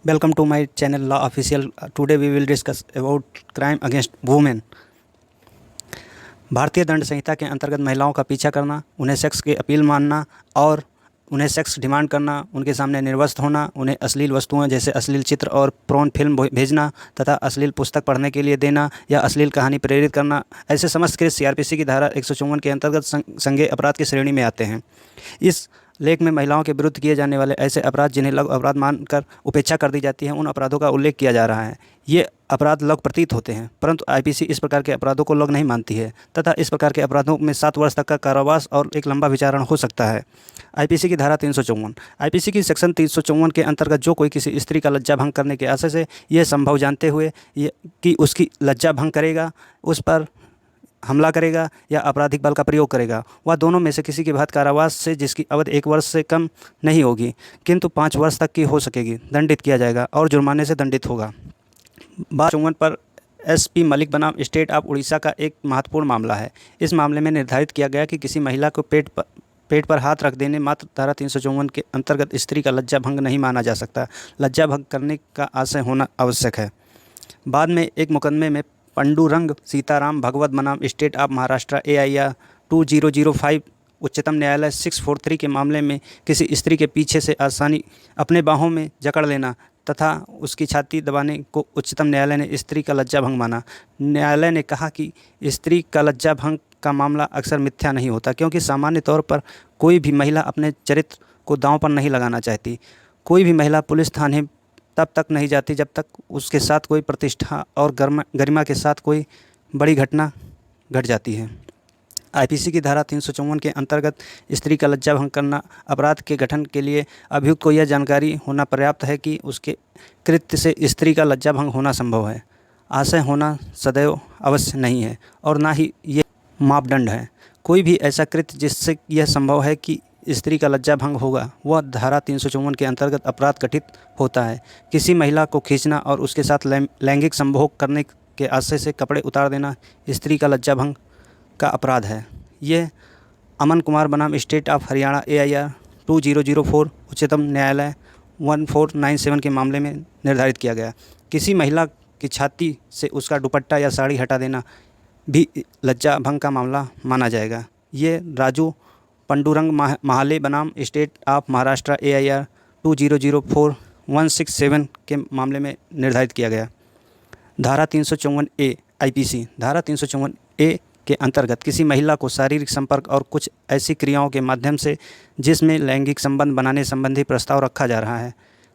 Welcome to my channel Law Official. Today we will discuss about crime against women. भारतीय दंड संहिता के अंतर्गत महिलाओं का पीछा करना, उन्हें सेक्स की अपील मानना और उन्हें सेक्स डिमांड करना, उनके सामने निर्वस्त्र होना, उन्हें अश्लील वस्तुएं जैसे अश्लील चित्र और पोर्न फिल्म भेजना तथा अश्लील पुस्तक पढ़ने के लिए देना या अश्लील कहानी प्रेरित करना, ऐसे समस्त केस सीआरपीसी की धारा 154 के अंतर्गत संज्ञेय अपराध की श्रेणी में आते हैं। इस लेख में महिलाओं के विरुद्ध किए जाने वाले ऐसे अपराध जिन्हें लघु अपराध मानकर उपेक्षा कर दी जाती है, उन अपराधों का उल्लेख किया जा रहा है। ये अपराध लघु प्रतीत होते हैं, परंतु आईपीसी इस प्रकार के अपराधों को लघु नहीं मानती है तथा इस प्रकार के अपराधों में 7 वर्ष तक का कारावास और एक लंबा विचारण हो सकता है। आईपीसी की धारा 354। आईपीसी की सेक्शन 354 के अंतर्गत जो कोई किसी स्त्री का लज्जा भंग करने के आशय से यह संभव जानते हुए कि उसकी लज्जा भंग करेगा, उस पर हमला करेगा या आपराधिक बल का प्रयोग करेगा, वह दोनों में से किसी के बाद कारावास से जिसकी अवधि 1 वर्ष से कम नहीं होगी किंतु 5 वर्ष तक की हो सकेगी, दंडित किया जाएगा और जुर्माने से दंडित होगा। 52 पर एसपी मलिक बनाम स्टेट ऑफ उड़ीसा का एक महत्वपूर्ण मामला है। इस मामले में निर्धारित किया गया कि किसी महिला को पेट पर हाथ रख देने मात्र धारा 354 के अंतर्गत स्त्री का लज्जा भंग नहीं माना जा सकता। लज्जा भंग करने का आशय होना आवश्यक है। बाद में एक मुकदमे में पंडुरंग सीताराम भगवत बनाम स्टेट ऑफ महाराष्ट्र AIR 2005 उच्चतम न्यायालय 643 के मामले में किसी स्त्री के पीछे से आसानी अपने बाहों में जकड़ लेना तथा उसकी छाती दबाने को उच्चतम न्यायालय ने स्त्री का लज्जा भंग माना। न्यायालय ने कहा कि स्त्री का लज्जा भंग का मामला अक्सर मिथ्या नहीं होता, क्योंकि सामान्य तौर पर कोई भी महिला अपने चरित्र को दांव पर नहीं लगाना चाहती। कोई भी महिला पुलिस थाने तब तक नहीं जाती जब तक उसके साथ कोई प्रतिष्ठा और गरिमा के साथ कोई बड़ी घटना घट जाती है। आईपीसी की धारा 354 के अंतर्गत स्त्री का लज्जा भंग करना अपराध के गठन के लिए अभियुक्त को यह जानकारी होना पर्याप्त है कि उसके कृत्य से स्त्री का लज्जा भंग होना संभव है। आशय होना सदैव अवश्य नहीं है और ना ही ये मापदंड है। कोई भी ऐसा कृत्य जिससे यह संभव है कि स्त्री का लज्जा भंग होगा, वह धारा 354 के अंतर्गत अपराध गठित होता है। किसी महिला को खींचना और उसके साथ लैंगिक संभोग करने के आशय से कपड़े उतार देना स्त्री का लज्जा भंग का अपराध है। ये अमन कुमार बनाम स्टेट ऑफ हरियाणा AIR 2004 उच्चतम न्यायालय 1497 के मामले में निर्धारित किया गया। किसी महिला की छाती से उसका दुपट्टा या साड़ी हटा देना भी लज्जा भंग का मामला माना जाएगा। ये राजू पंडुरंग महाले बनाम स्टेट ऑफ महाराष्ट्र AIR 2004-167 के मामले में निर्धारित किया गया। धारा 354A आईपीसी धारा 354A के अंतर्गत किसी महिला को शारीरिक संपर्क और कुछ ऐसी क्रियाओं के माध्यम से जिसमें लैंगिक संबंध बनाने संबंधी प्रस्ताव रखा जा रहा है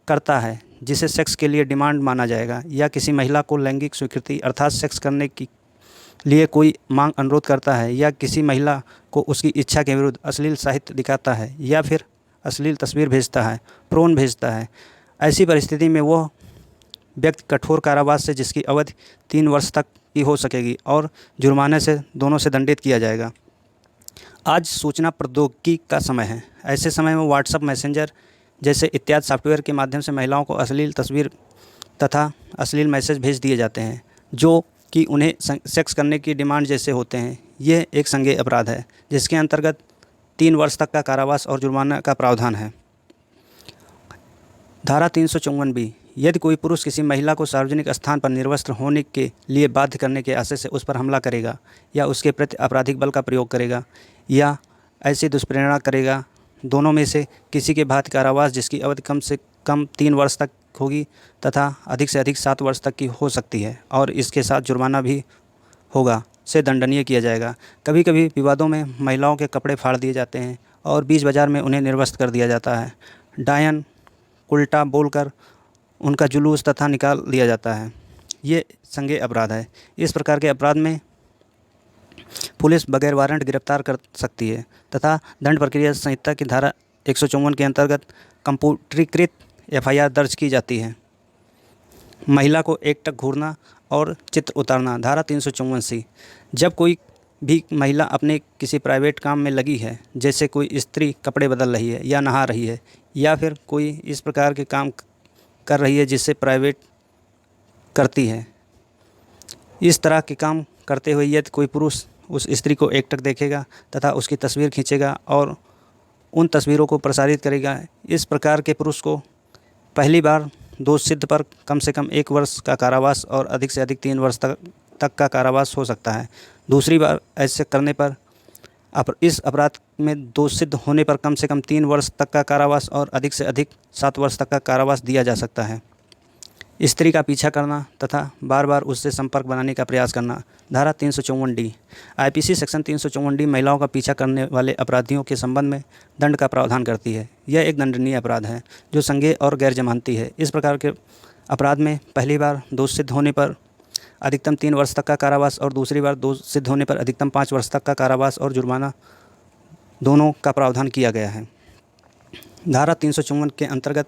करता है, जिसे सेक्स के लिए डिमांड माना जाएगा, या किसी महिला को लैंगिक स्वीकृति अर्थात सेक्स करने की लिए कोई मांग अनुरोध करता है, या किसी महिला को उसकी इच्छा के विरुद्ध अश्लील साहित्य दिखाता है या फिर अश्लील तस्वीर भेजता है, प्रोन भेजता है। ऐसी परिस्थिति में वह व्यक्ति कठोर कारावास से जिसकी अवधि 3 वर्ष तक की हो सकेगी और जुर्माने से दोनों से दंडित किया जाएगा। आज सूचना प्रौद्योगिकी का समय है। ऐसे समय में व्हाट्सएप, मैसेंजर जैसे इत्यादि सॉफ्टवेयर के माध्यम से महिलाओं को अश्लील तस्वीर तथा अश्लील मैसेज भेज दिए जाते हैं जो कि उन्हें सेक्स करने की डिमांड जैसे होते हैं। यह एक संज्ञेय अपराध है जिसके अंतर्गत 3 वर्ष तक का कारावास और जुर्माना का प्रावधान है। धारा 354B यदि कोई पुरुष किसी महिला को सार्वजनिक स्थान पर निर्वस्त्र होने के लिए बाध्य करने के आशय से उस पर हमला करेगा या उसके प्रति आपराधिक बल का प्रयोग करेगा या ऐसी दुष्प्रेरणा करेगा, दोनों में से किसी के बाद कारावास जिसकी अवधि कम से कम 3 वर्ष तक होगी तथा अधिक से अधिक 7 वर्ष तक की हो सकती है और इसके साथ जुर्माना भी होगा, से दंडनीय किया जाएगा। कभी कभी विवादों में महिलाओं के कपड़े फाड़ दिए जाते हैं और बीच बाजार में उन्हें निर्वस्त्र कर दिया जाता है। डायन उल्टा बोलकर उनका जुलूस तथा निकाल दिया जाता है। ये संज्ञेय अपराध है। इस प्रकार के अपराध में पुलिस बगैर वारंट गिरफ्तार कर सकती है तथा दंड प्रक्रिया संहिता की धारा 154 के अंतर्गत कंप्यूटरीकृत FIR दर्ज की जाती है। महिला को एकटक घूरना और चित्र उतारना धारा 354C जब कोई भी महिला अपने किसी प्राइवेट काम में लगी है, जैसे कोई स्त्री कपड़े बदल रही है या नहा रही है या फिर कोई इस प्रकार के काम कर रही है जिससे प्राइवेट करती है, इस तरह के काम करते हुए यदि कोई पुरुष उस स्त्री को एकटक देखेगा तथा उसकी तस्वीर खींचेगा और उन तस्वीरों को प्रसारित करेगा, इस प्रकार के पुरुष को पहली बार दोष सिद्ध पर कम से कम 1 वर्ष का कारावास और अधिक से अधिक 3 वर्ष तक का कारावास हो सकता है। दूसरी बार ऐसे करने पर इस अपराध में दोष सिद्ध होने पर कम से कम 3 वर्ष तक का कारावास और अधिक से अधिक 7 वर्ष तक का कारावास दिया जा सकता है। स्त्री का पीछा करना तथा बार बार उससे संपर्क बनाने का प्रयास करना। धारा 354D आईपीसी सेक्शन 354D महिलाओं का पीछा करने वाले अपराधियों के संबंध में दंड का प्रावधान करती है। यह एक दंडनीय अपराध है जो संज्ञेय और गैर जमानती है। इस प्रकार के अपराध में पहली बार दोष सिद्ध होने पर अधिकतम 3 वर्ष तक का कारावास और दूसरी बार दोष सिद्ध होने पर अधिकतम 5 वर्ष तक का कारावास और जुर्माना दोनों का प्रावधान किया गया है। धारा 354 के अंतर्गत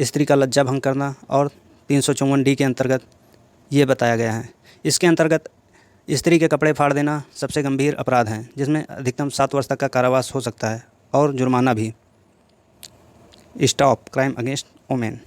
स्त्री का लज्जा भंग करना और 354D के अंतर्गत ये बताया गया है। इसके अंतर्गत स्त्री के कपड़े फाड़ देना सबसे गंभीर अपराध है जिसमें अधिकतम 7 वर्ष तक का कारावास हो सकता है और जुर्माना भी। Stop crime against women.